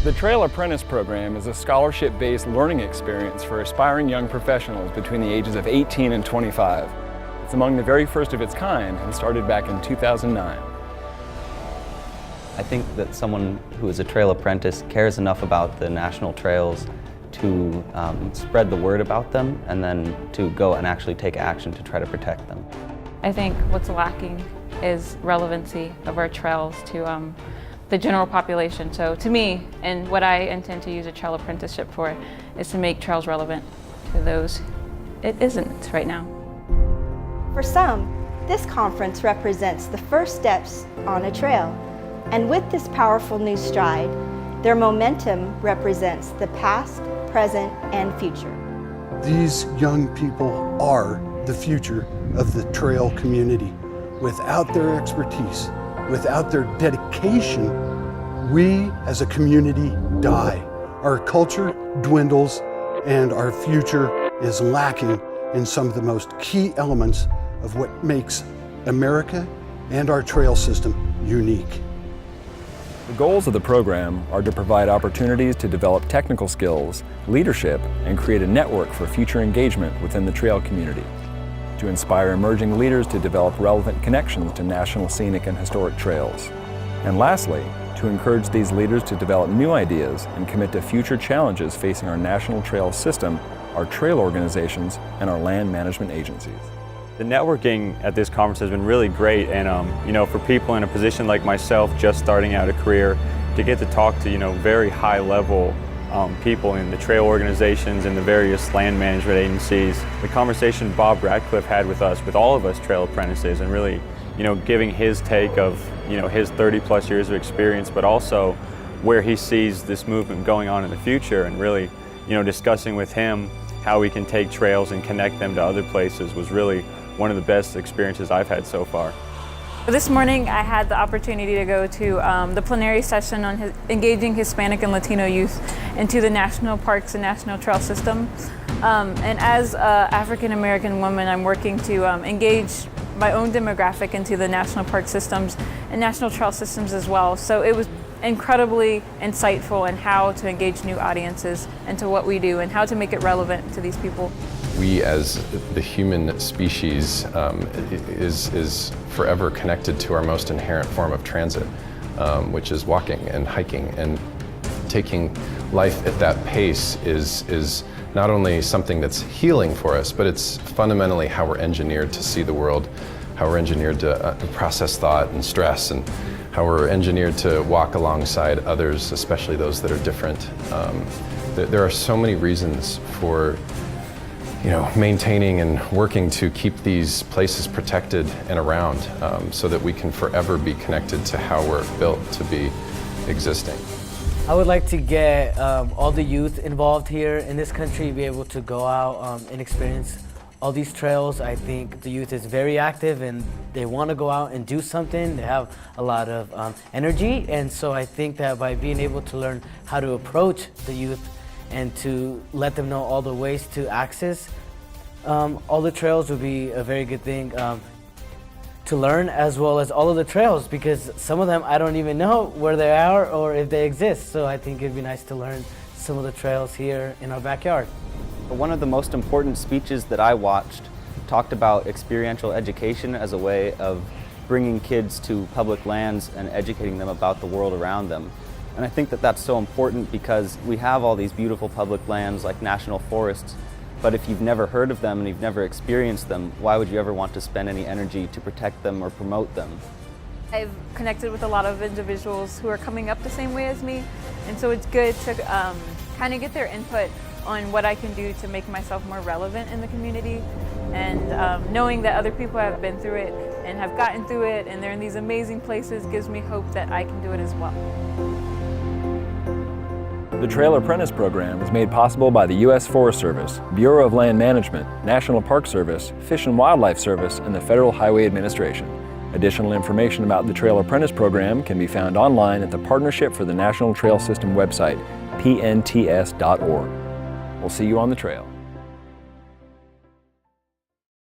The Trail Apprentice program is a scholarship-based learning experience for aspiring young professionals between the ages of 18 and 25. It's among the very first of its kind and started back in 2009. I think that someone who is a trail apprentice cares enough about the national trails to spread the word about them and then to go and actually take action to try to protect them. I think what's lacking is relevancy of our trails to the general population. So to me, and what I intend to use a trail apprenticeship for, is to make trails relevant to those it isn't right now. For some, this conference represents the first steps on a trail. And with this powerful new stride, their momentum represents the past, present, and future. These young people are the future of the trail community. Without their expertise, without their dedication, we as a community die. Our culture dwindles and our future is lacking in some of the most key elements of what makes America and our trail system unique. The goals of the program are to provide opportunities to develop technical skills, leadership, and create a network for future engagement within the trail community. To inspire emerging leaders to develop relevant connections to national scenic and historic trails. And lastly, to encourage these leaders to develop new ideas and commit to future challenges facing our national trail system, our trail organizations, and our land management agencies. The networking at this conference has been really great, and for people in a position like myself just starting out a career, to get to talk to very high level people in the trail organizations and the various land management agencies. The conversation Bob Radcliffe had with us, with all of us trail apprentices, and really giving his take of his 30+ years of experience, but also where he sees this movement going on in the future, and really discussing with him how we can take trails and connect them to other places was really one of the best experiences I've had so far. This morning I had the opportunity to go to the plenary session on engaging Hispanic and Latino youth into the national parks and national trail system. And as an African American woman, I'm working to engage my own demographic into the national park systems and national trail systems as well. So it was incredibly insightful in how to engage new audiences into what we do and how to make it relevant to these people. We as the human species is forever connected to our most inherent form of transit, which is walking and hiking, and taking life at that pace is not only something that's healing for us, but it's fundamentally how we're engineered to see the world, how we're engineered to process thought and stress, and how we're engineered to walk alongside others, especially those that are different. There are so many reasons for maintaining and working to keep these places protected and around, so that we can forever be connected to how we're built to be existing. I would like to get all the youth involved here in this country, be able to go out and experience all these trails. I think the youth is very active and they want to go out and do something. They have a lot of energy, and so I think that by being able to learn how to approach the youth and to let them know all the ways to access all the trails would be a very good thing to learn, as well as all of the trails, because some of them I don't even know where they are or if they exist. So I think it'd be nice to learn some of the trails here in our backyard. One of the most important speeches that I watched talked about experiential education as a way of bringing kids to public lands and educating them about the world around them. And I think that that's so important because we have all these beautiful public lands like national forests, but if you've never heard of them and you've never experienced them, why would you ever want to spend any energy to protect them or promote them? I've connected with a lot of individuals who are coming up the same way as me, and so it's good to kind of get their input on what I can do to make myself more relevant in the community, and knowing that other people have been through it and have gotten through it and they're in these amazing places gives me hope that I can do it as well. The Trail Apprentice program is made possible by the U.S. Forest Service, Bureau of Land Management, National Park Service, Fish and Wildlife Service, and the Federal Highway Administration. Additional information about the Trail Apprentice program can be found online at the Partnership for the National Trail System website, pnts.org. We'll see you on the trail.